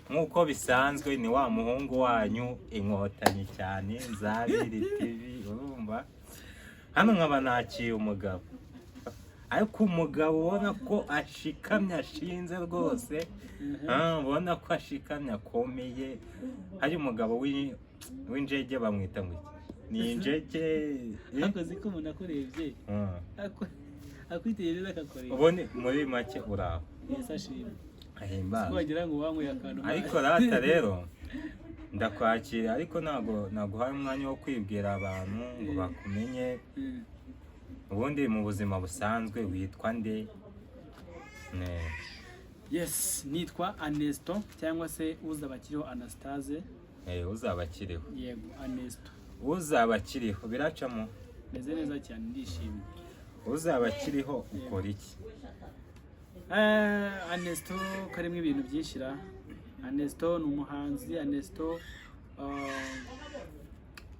nk'uko bisanzwe ni wa muhungu wanyu Inkotanyi cyane Nzabiri TV urumva hano nkaba nakiye umugabo ariko umugabo ubona ko ashikamye ashinze rwose ubona ko ashikamye akomeye hari umugabo w'injege bamwita ngo ni injege akoze ko umuntu akurebye akwiteye neza akakorera ubone muri make uraho yesashimwe ahimbaza wagira ngo wanyweye akantu ariko rata rero ndakwakira ariko ntago hari umwanya wo kwibwira abantu ngo bakumenye ubundi mu buzima busanzwe witwa nde? Yes, nitwa Anesto cyangwa se uzabakiriho Anastase. Uzabakiriho. Yego, Anesto. Uzabakiriho biracamo. Meze neza cyane ndishimye. Uzabakiriho ukora iki? Anesto karimo ibintu byinshi ra. Anesto ni umuhanzi, Anesto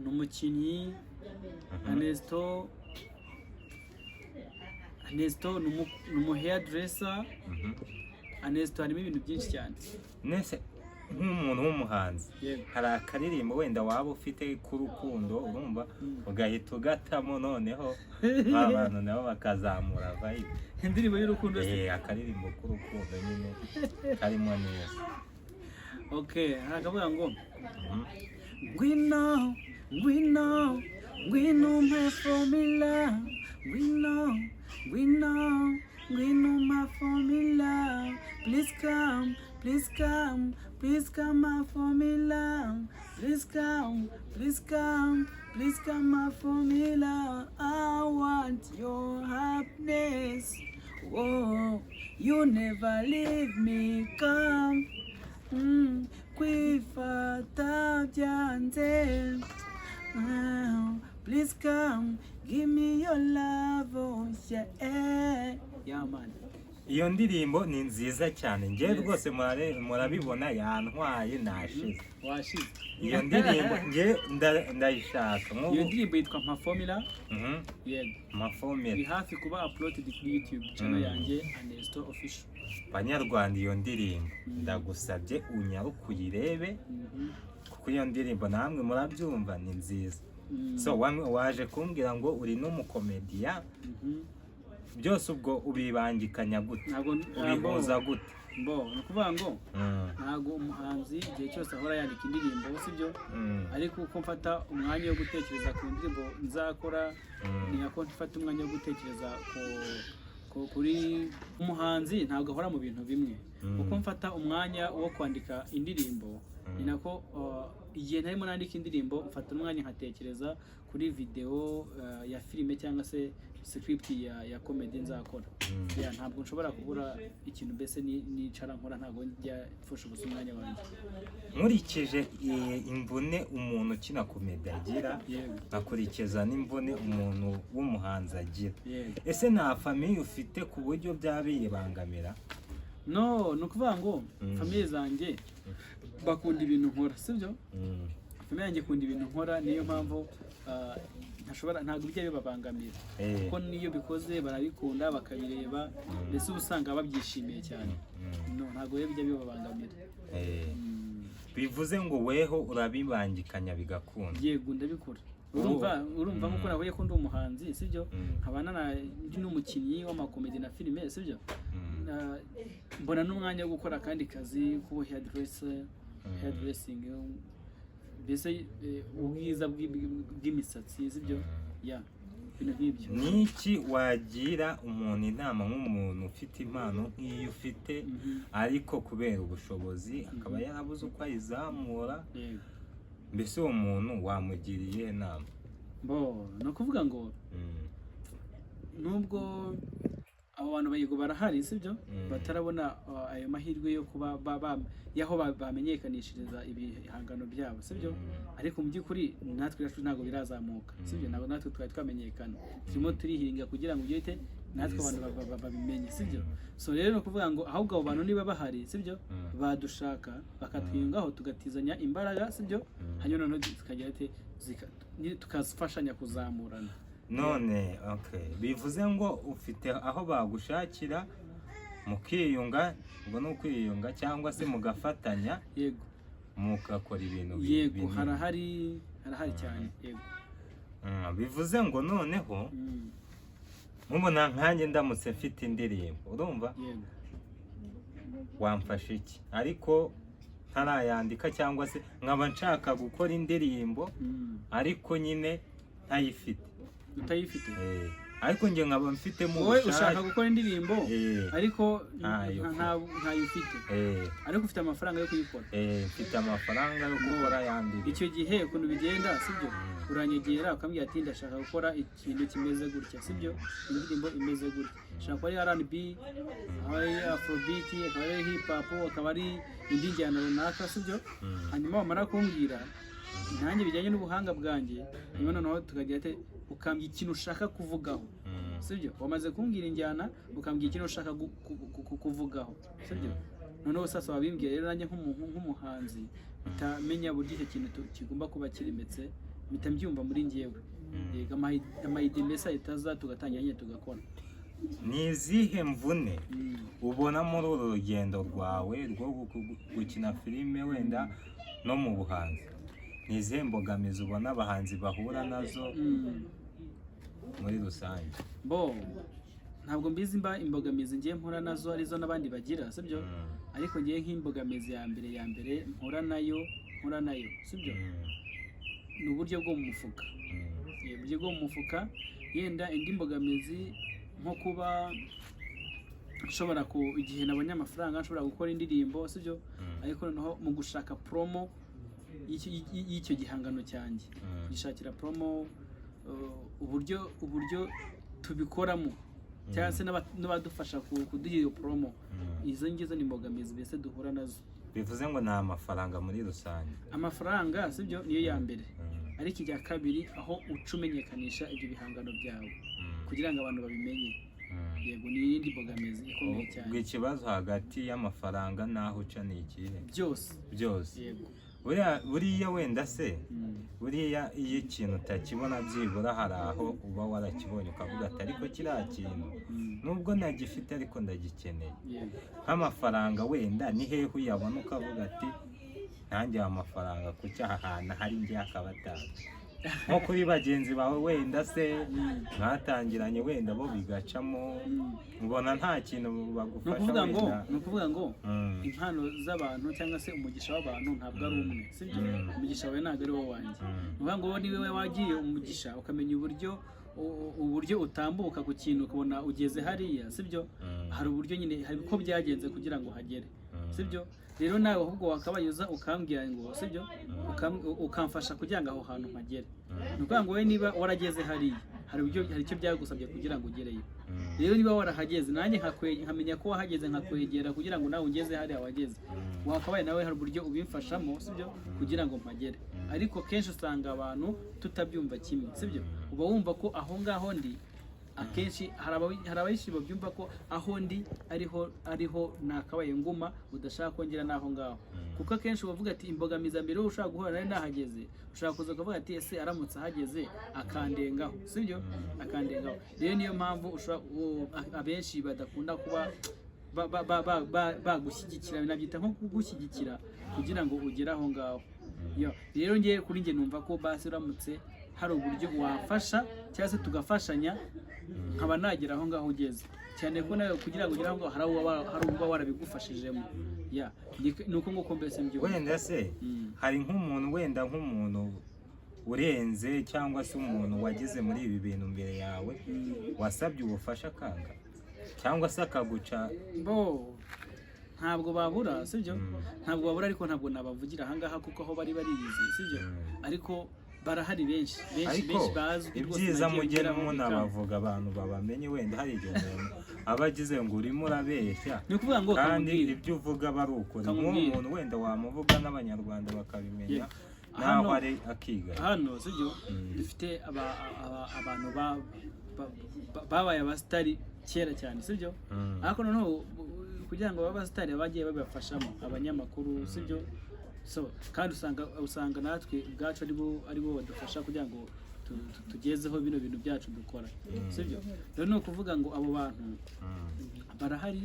ni umukinnyi, Anesto ni umu hairdresser. Anesto harimo ibintu byinshi cyane. Nese nk'umuntu w'umuhanzi hari akaririmbo wenda waba ufite k'urukundo urumva ugahita ugatamo noneho abantu nabo bakazamura vibe. Indirimbo y'urukundo akaririmbo k'urukundo nyine karimo neza. Okay, hakavuga ngo ngwino my formula, ngwino my formula, please come my formula, please come my formula, I want your happiness, oh, you never leave me, come, kwifata byanze, please come, give me your love, oh yeah, yeah man. Iyo ndirimbo ni nziza cyane ngiye rwose murabibona yantwaye nashize. Washize. Iyo ndirimbo ngiye ndayishaka. Iyo ndirimbo yitwa Ma Formula. Yego. Ma Formula. Iri hafi kuba uploaded kuri YouTube channel yanjye Anesto Official. Banyarwanda iyo ndirimbo ndagusabye unyarukuyirebe kuko iyo ndirimbo namwe murabyumva ni nziza. So waje kumbwira ngo uri n'umukomediya. Byose ubwo ubibangikanya gute? Ubihuza gute? Bo nukuvuga ngo ntago umuhanzi igihe cyose ahora yandika indirimbo sibyo ariko uko mfata umwanya wo gutekereza ku ndirimbo nzakora ni nako mfata umwanya wo gutekereza kuri umuhanzi ntago ahora mu bintu bimwe uko mfata umwanya wo kwandika indirimbo ni nako igihe ntarimo nandika indirimbo mfata umwanya nkatekereza kuri video ya filime cyangwa se script ya comedy nzakora. Ntabwo nshobora kubura ikintu mbese nicara nkora ntabwo njya mfusha ubusa umwanya wanjye. Nkurikije imvune umuntu ukina comedy agira nakurikiza n'imvune umuntu w'umuhanzi agira. Ese nta famille ufite ku buryo byabibangamira? No, nukuvuga ngo famille zanjye bakunda ibintu nkora sibyo? Famille yanjye ikunda ibintu nkora niyo mpamvu ntabwo bijya bibabangamira kuko niyo bikoze barabikunda bakabireba mbese usanga babyishimiye cyane. No, ntabwo bijya bibabangamira. Bivuze ngo weho urabibangikanya bigakunda. Yego ndabikora. Urumva nkuko nahuye ko ndi umuhanzi sibyo? Nkabana n'umukinnyi w'amakomedi na filime sibyo? Mbona n'umwanya wo gukora kandi kazi kuba hairdressing mbese ubwiza bw'imisatsi sibyo ya bintu nk'ibyo. Niki wagira umuntu inama nk'umuntu ufite impano nk'iyo ufite ariko kubera ubushobozi akaba yarabuze uko ayizamura mbese uwo muntu wamugiriye inama? Bo no kuvuga ngo nubwo abo bantu bayigo barahari sibyo batarabona ayo mahirwe yo kuba yaho bamenyekanishiriza ibihangano byabo sibyo ariko mu by'ukuri natwe ntabwo birazamuka sibyo ntabwo natwe twari twamenyekana turimo turihinga kugira ngo ugite natwe abantu babimenye sibyo. So rero no kuvuga ngo ahubwo abo bantu niba bahari sibyo badushaka bakatwiyungaho tugatizanya imbaraga sibyo hanyuma noneho tukagira tukazafashanya kuzamurana. None okay bivuze ngo ufite aho bagushakira mukiyunga, ngo ni ukwiyunga cyangwa se mugafatanya, yego, mugakora ibintu yego, harahari cyane, yego. Bivuze ngo noneho nk'umuntu nkanjye ndamutse mfite indirimbo, urumva yego, wamfasha iki? Ariko ntarayandika cyangwa se nkaba nshaka gukora indirimbo ariko nyine ntayifite. Utayifite? Ariko njye nkaba mfitemo wowe ushaka gukora indirimbo ariko ntayo ufite, ariko ufite amafaranga yo kuyikora. Mfite amafaranga yo gukora yandi. Icyo gihe ukuntu bigenda sibyo, uranyegera ukambwira ati ndashaka gukora ikintu kimeze gutya, sibyo, indirimbo imeze gutya, ushaka ko ari R&B, ari Afrobeat, akaba ari hip hop, akaba ari indi njyana runaka, sibyo. Hanyuma wamara kumbwira nanjye bijyanye n'ubuhanga bwanjye, nyuma noneho tukagira ati ukambwira ikintu ushaka kuvugaho, sibyo. Wamaze kumbwira injyana ukambwira ikintu ushaka kuvugaho, sibyo. Noneho sasa wabimbwiye rero nanjye nk'umuhanzi utamenya buryo icyo kintu kigomba kuba kirimetse, mpita mbyumva muri njyewe, yego, amayide mbese ahita tugatangira nyine tugakora. Ni izihe mvune ubona muri uru rugendo rwawe rwo gukina filime wenda no mu buhanzi? Ni izihe mbogamizi ubona abahanzi bahura nazo muri rusange? Ntabwo mbizi imbogamizi ngiye mpura nazo arizo n'abandi bagira, sibyo. Ariko ngiye nk'imbogamizi ya mbere mpura nayo, sibyo, ni uburyo bwo mu mufuka. Uburyo bwo mu mufuka. Yenda indi mbogamizi nko kuba nshobora igihe nabonye amafaranga nshobora gukora indirimbo, sibyo, ariko noneho mu gushaka promo y'icyo gihangano cyanjye, gishakira promo, uburyo tubikoramo cyangwa se n'abadufasha kuduha iyo promo. Izo ngizo ni imbogamizi mbese duhura nazo. Bivuze ngo ni amafaranga muri rusange. Amafaranga, sibyo, niyo ya mbere. Ariko ijya kabiri aho ucumenyekanisha ibyo bihangano byawe kugira ngo abantu babimenye, yego, ni iyindi mbogamizi ikomeye cyane. Ikibazo hagati y'amafaranga n'aho uca ni ikihe? Byose, yego. Buriya wenda se, buriya iyo ikintu utakibona byibura hari aho uba warakibonye ukavuga ati ariko kiriya kintu nubwo ntagifite ariko ndagikeneye. Nk'amafaranga wenda ni hehe uyabona ukavuga ati nanjye amafaranga kuki aha hantu hari njye akaba atazi? Nko kuri bagenzi bawe wenda se mwatangiranye wenda bo bigacamo, ubona nta kintu bagufasha wenda. Ni ukuvuga ngo impano z'abantu cyangwa se umugisha w'abantu ntabwo ari umwe, sibyo. Umugisha wawe ntabwo ari wowe wanjye. Ni ukuvuga ngo ni wowe wagiye umugisha ukamenya uburyo utambuka ku kintu ukabona ugeze hariya, sibyo. Hari uburyo nyine, hari uko byagenze kugira ngo uhagere, sibyo. Rero nawe ahubwo wakabayuza ukambwira ngo, sibyo, ukamfasha kugira ngo aho hantu mpagere. Ni ukuvuga ngo wowe niba warageze hariya, hari icyo byagusabye kugira ngo ugereyo. Rero niba warahageze nanjye nkamenya ko wahageze, nkakwegera kugira ngo nawe ungeze hariya wageze. Wakabaye nawe hari uburyo ubimfashamo, sibyo, kugira ngo mpagere. Ariko kenshi usanga abantu tutabyumva kimwe, sibyo. Uba wumva ko aho ngaho ndi, akenshi hari abayishi babyumva ko aho ndi ariho nakabaye nguma, udashaka kongera naho ngaho. Kuko akenshi ubavuga ati imbogamiza mbere ushaka guhora nari nahageze, ushaka kuza kuvuga ati ese aramutse ahageze akandengaho, sibyo, akandengaho. Rero niyo mpamvu abenshi badakunda kuba bagushyigikira, binabyita nko kugushyigikira kugira ngo ugere aho ngaho. Rero ngiye kuri njye numva ko basi uramutse hari uburyo wafasha cyangwa se tugafashanya nkaba nagera aho ngaho ugeze, cyane ko nawe kugira ngo ugere aho ngaho hari uba warabigufashijemo. Ni uko nguko mbese mbyumva. Wenda se hari nk'umuntu urenze cyangwa se umuntu wageze muri ibi bintu mbere yawe wasabye ubufasha akanga cyangwa se akaguca? Ntabwo babura, sibyo. Ntabwo babura, ariko ntabwo nabavugira ahangaha kuko aho bari bariyizi, sibyo. Ariko barahari benshi bazwi rwose. Ibyiza mugeramo nabavuga abantu babamenye, wenda hari igihe umuntu aba agize ngo urimo urabeshya, ni ukuvuga ngo kandi ibyo uvuga bari ukuri. Nk'umuntu wenda wamuvuga n'abanyarwanda bakabimenya naho ari akiga. Hano, sibyo, dufite abantu babaye abasitari kera cyane, sibyo. Ariko noneho kugira ngo babe abasitari bagiye babafashamo abanyamakuru, sibyo. Kandi usanga natwe ubwacu ari bo badufasha kugira ngo tugezeho bino bintu byacu dukora, sibyo. Rero ni ukuvuga ngo abo bantu barahari,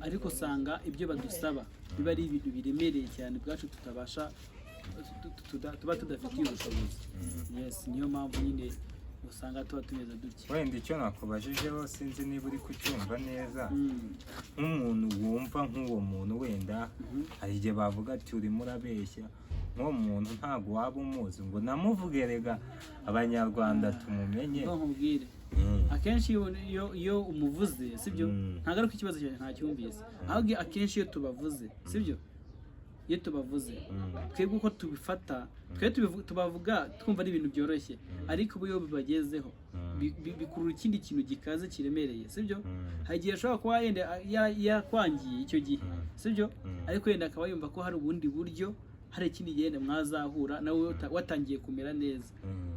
ariko usanga ibyo badusaba biba ari ibintu biremereye cyane ubwacu tutabasha tuba tudafitiye ubushobozi. Yes, niyo mpamvu nyine usanga tuba tumeze duke. Wenda icyo nakubajijeho sinzi niba uri kucyumva neza, nk'umuntu wumva nk'uwo muntu wenda hari igihe bavuga ati urimo urabeshya, nk'uwo muntu ntabwo waba umuzi ngo namuvuge rega abanyarwanda tumumenye. Nkubwire akenshi iyo umuvuze sibyo ntabwo ari ko ikibazo cyawe ntacyumvise, ahubwo akenshi iyo tubavuze sibyo, iyo tubavuze twebwe uko tubifata tubavuga twumva ari ibintu byoroshye, ariko iyo bibagezeho bikurura ikindi kintu gikaze kiremereye sibyo. hari igihe ashobora kuba yenda yakwangiye icyo gihe sibyo, ariko yenda akaba yumva ko hari ubundi buryo, hari ikindi gihe mwazahura nawe watangiye kumera neza.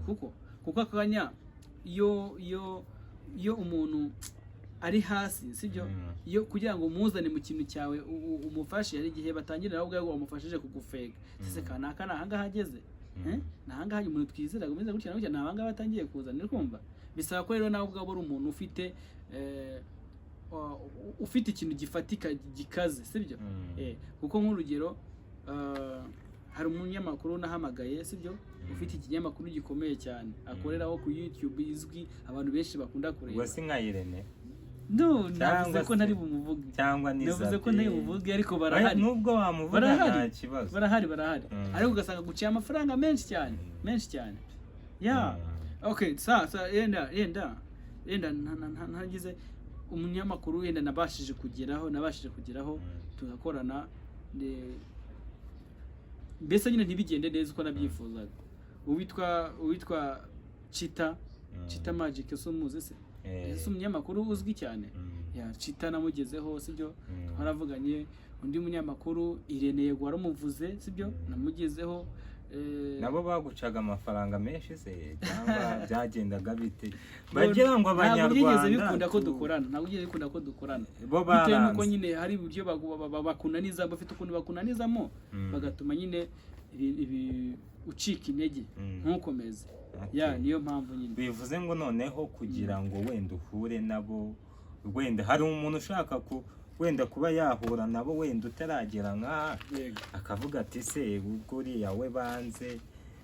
kuko akanya iyo umuntu ari hasi sibyo, iyo kugira ngo umuzane mu kintu cyawe umufashe, hari igihe batangira nawe ubwawe wamufashije kugufega sese kanaka nahangaha ageze nahangaha umuntu twizera gumeze gutya na gutya nahangaha batangiye kuzana kumva. Bisaba ko rero nawe ubwawe uri umuntu ufite ikintu gifatika gikaze sibyo. Kuko nk'urugero hari umunyamakuru nahamagaye sibyo, ufite ikinyamakuru gikomeye cyane akoreraho ku YouTube izwi abantu benshi bakunda kureba. Wasi nka Irene? No, navuze ko ntari bumuvuge. Cyangwa navuze ko ntari bumuvuge, ariko barahari. Nubwo wamuvuga nta kibazo. Barahari. Ariko ugasanga guciye amafaranga menshi cyane. Yeah. Okay, yenda ntagize umunyamakuru yenda nabashije kugeraho tugakorana mbese nyine ntibigende neza uko nabyifuzaga. Uwitwa Chita Magic sumuze se umunyamakuru uzwi cyane. Chita namugezeho sibyo, twaravuganye. Undi munyamakuru Irene yego waramuvuze sibyo, namugezeho. Nabo bagucaga amafaranga menshi se cyangwa byagendaga bite? Bagira ngo abanyarwanda bikunda ko dukorana, ntabwo bikunda ko dukorana bitewe nuko nyine hari uburyo bakunaniza, bafite ukuntu bakunanizamo bagatuma nyine ucika intege ntukomeze. Niyo mpamvu nyine bivuze ngo noneho kugira ngo wenda uhure nabo, wenda hari umuntu ushaka wenda kuba yahura nabo wenda utaragera nka akavuga ati se ubwo uriya we banze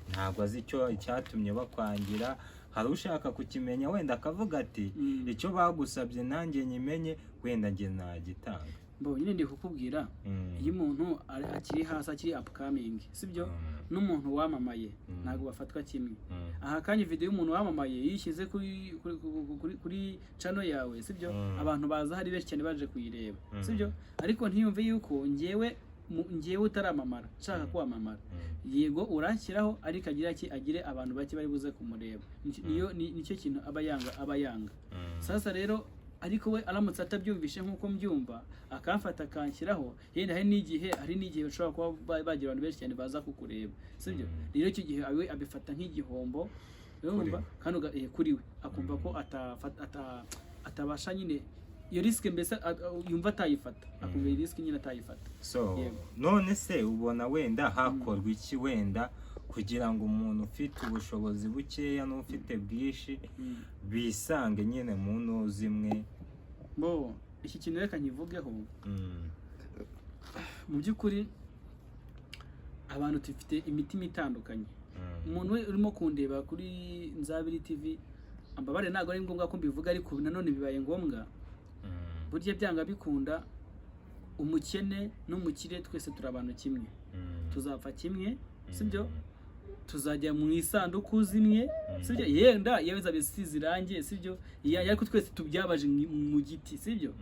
ntabwo azi icyatumye bakwangira, hari ushaka kukimenya wenda akavuga ati icyo bagusabye nanjye nyimenye wenda njye nagitanga. Nyine ndi kukubwira iyo umuntu akiri hasi akiri upcoming sibyo, n'umuntu wamamaye ntabwo bafatwa kimwe. Aha kanya video y'umuntu wamamaye yishyize kuri channel yawe sibyo, abantu baza hari benshi cyane baje kuyireba sibyo, ariko ntiyumve yuko ngewe utaramamara nshaka kwamamara. Yego urashyiraho ariko agire abantu bake bari buze kumureba. Nicyo kintu aba yanga. Sasa rero ariko we aramutse atabyumvishe nk'uko mbyumva akamfata akanshyiraho, yenda hari n'igihe bashobora kuba bagira abantu benshi cyane baza kukureba sibyo. Rero icyo gihe abifata nk'igihombo urumva, kandi kuri we akumva ko atabasha nyine iyo risk, mbese yumva atayifata, akumva iyo risk nyine atayifata. None se ubona wenda hakorwa iki wenda kugira ngo umuntu ufite ubushobozi bukeya n'ufite bwishi bisange nyine mu ntuzi imwe? Iki kintu reka nkivugeho. Mu by'ukuri abantu dufite imitima itandukanye. Umuntu we urimo kundeba kuri Nzabiri TV ambabare ntabwo ari ngombwa ko mbivuga, ariko nanone bibaye ngombwa. Burya byanga bikunda umukene n'umukire twese turi abantu kimwe, tuzapfa kimwe sibyo, tuzajya mu isanduku zimwe sibyo, yenda yabeza bisize irange sibyo, ariko twese tubyabaje mu giti sibyo.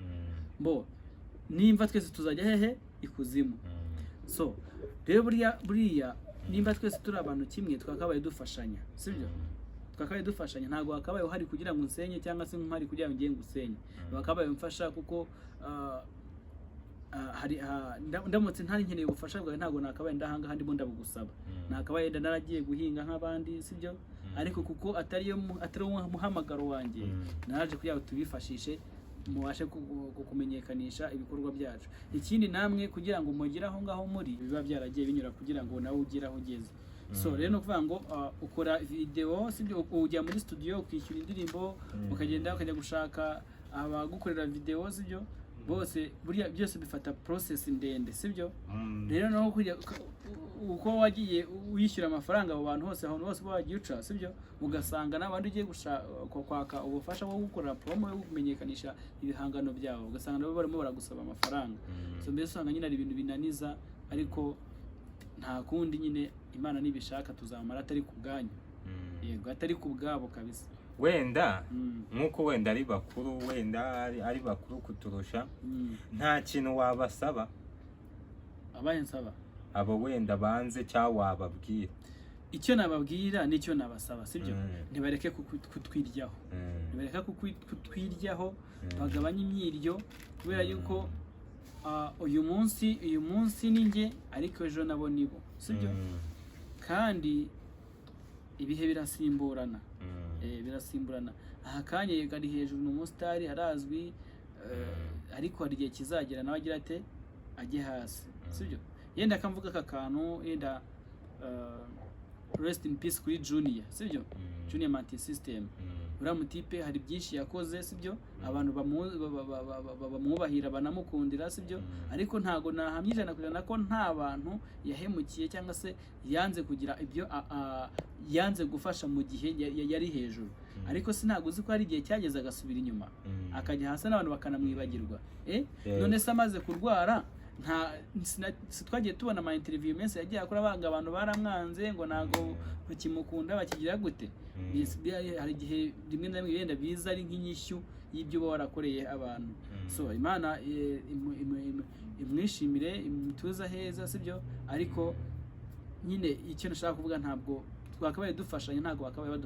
Nimba twese tuzajya hehe? Ikuzimu. Rero buriya nimba twese turi abantu kimwe twakabaye dufashanya sibyo, twakabaye dufashanya. Ntabwo wakabaye uhari kugira ngo unsenye cyangwa se nk'uhari kugira ngo ngiye ngusenye. Wakabaye umfasha kuko ndamutse ntari nkeneye ubufasha bwawe ntabwo nakabaye ndahanga ndimo ndabugusaba. Nakabaye naragiye guhinga nk'abandi sibyo, ariko kuko atari umuhamagaro wanjye naraje kugira ngo tubifashishe mubashe kumenyekanisha ibikorwa byacu. Ikindi namwe kugira ngo mugire aho ngaho muri biba byaragiye binyura kugira ngo nawe ugire aho ugeze. Rero no kuvuga ngo ukora video sibyo, ujya muri studio ukishyura indirimbo ukagenda ukajya gushaka abagukorera video sibyo, bose burya byose bifata process ndende sibyo. Rero naho kujya uko wagiye wishyura amafaranga abo bantu hose ahantu hose bagiye uca sibyo, ugasanga n'abandi ugiye kwaka ubufasha bwo gukora promo yo kumenyekanisha ibihangano byabo, ugasanga nabo barimo baragusaba amafaranga. So mbese usanga nyine ari ibintu binaniza, ariko nta kundi nyine Imana nibishaka tuzamara atari ku bwanyu. Yego atari ku bwabo kabisa. Wenda nkuko wenda ari bakuru, wenda ari bakuru kuturusha, nta kintu wabasaba abaye nsaba abo wenda banze cyangwa wababwira. Icyo nababwira nicyo nabasaba sibyo, ntibareke kutwiryaho, ntibareke kutwiryaho, bagabanye imyiryo, kubera yuko uyu munsi ninjye ariko ejo nabo nibo sibyo. Kandi ibihe birasimburana, birasimburana. Aha kanye gari hejuru n'umusitari arazwi, ariko hari igihe kizagera nawe agira ate ajye hasi sibyo. Yenda akamvuga aka kantu, yenda rest in peace kuri Junior sibyo, Junior Multi System. Uriya mutipe hari byinshi yakoze sibyo, abantu bamwubahira banamukundira sibyo, ariko ntago nahamye ijana kujana ko nta bantu yahemukiye cyangwa se yanze kugira ibyo yanze gufasha mu gihe yari hejuru. Ariko sinago uzi ko hari igihe cyageze agasubira inyuma akajya hasi n'abantu bakanamwibagirwa. None se amaze kurwara twagiye tubona ama interview menshi yagiye akora, abanga abantu baramwanze ngo nago bakimukunda bakigira gute. Hari igihe rimwe na rimwe yenda biza ari nk'inyishyu y'ibyo baba warakoreye abantu. So Imana imwishimire, imutuza heza sibyo, ariko nyine icyo nashaka kuvuga ntabwo twakabaye dufashanya, ntabwo bakabaye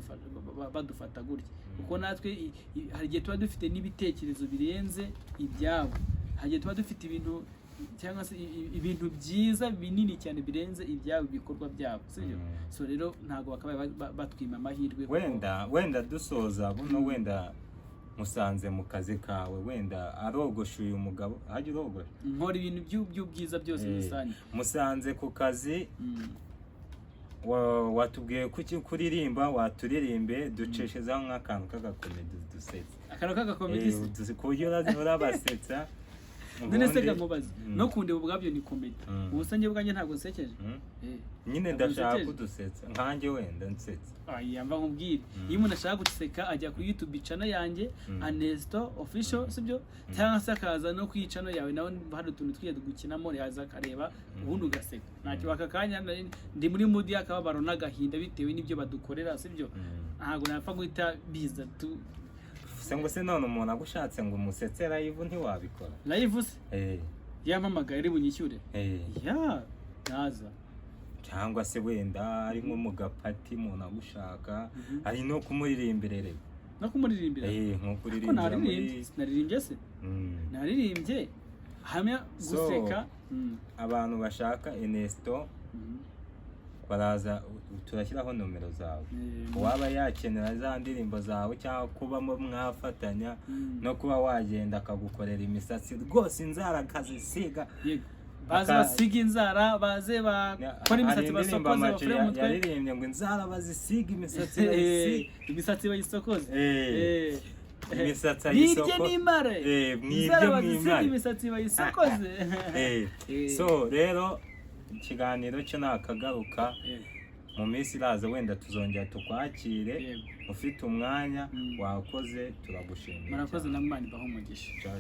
badufata gutya, kuko natwe hari igihe tuba dufite n'ibitekerezo birenze ibyabo, hari igihe tuba dufite ibintu cyangwa se ibintu byiza binini cyane birenze ibyabo bikorwa byabo sibyo. So rero ntago bakabaye batwima amahirwe. Wenda dusoza buno, wenda musanze mu kazi kawe, wenda arogosha uyu mugabo, hajya urogosha nkora ibintu by'ubwiza byose musanye, musanze ku kazi, watubwiye kuririmba, waturirimbe duceshezaho nk'akantu k'agakomedi dusetse, akantu k'agakomedi ku buryo urabasetsa. None se gamubaza no kunde ubwabyo ni komedi, ubusange bwanjye ntabwo nsekeje. Nyine ndashaka kudusetsa nkanjye, wenda nsetsa yamba nkubwire, iyo umuntu ashaka guseka ajya kuri YouTube channel yanjye Anesto Official sibyo, cyangwa se akaza no kuri channel yawe nawe hari utuntu twiye dukinamo, yaza akareba ubundi ugaseka. Ntacyo bakakanya ndi muri mood y'akababaro n'agahinda bitewe n'ibyo badukorera sibyo, ntabwo napfa guhita biza tu ngo se none umuntu agushatse ngo umusetse live ntiwabikora live se. Yampamagaye ari bunyishyure naza, cyangwa se wenda ari nko mu gapati umuntu agushaka ari no kumuririmbira no kumuririmbira nko kuririmbira naririmbye se naririmbye hamya guseka. Abantu bashaka Enesto baraza, turashyiraho nomero zawe, waba yakenera za ndirimbo zawe cyangwa kubamo mwafatanya no kuba wagenda akagukorera imisatsi rwose, inzara akazisiga, baze basiga inzara, baze bakora imisatsi basokoze, bafure mu mutwe. Yaririmbye ngo inzara bazisiga, imisatsi bayisokoze, imisatsi ayisoko nirye nimare, inzara bazisiga imisatsi bayisokoze. So rero ikiganiro cyo nakagaruka mu minsi iraza, wenda tuzongera tukwakire ufite umwanya. Wakoze, turagushimira. Murakoze, namwe Imana ibahe umugisha. Ciao.